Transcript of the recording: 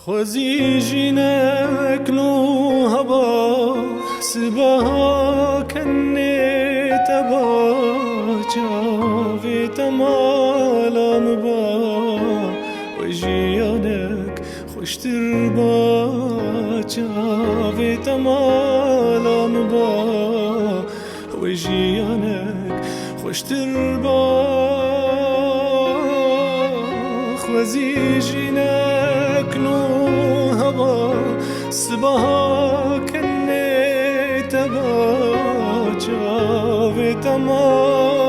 خوزی جینک نو هوا سبها کنی تبا جاوی تمالام با و جیانک خوشتر با جاوی تمالام با و جیانک خوشتر با خوزی جینک نو هوا سبها کنی تبا جاوی تمام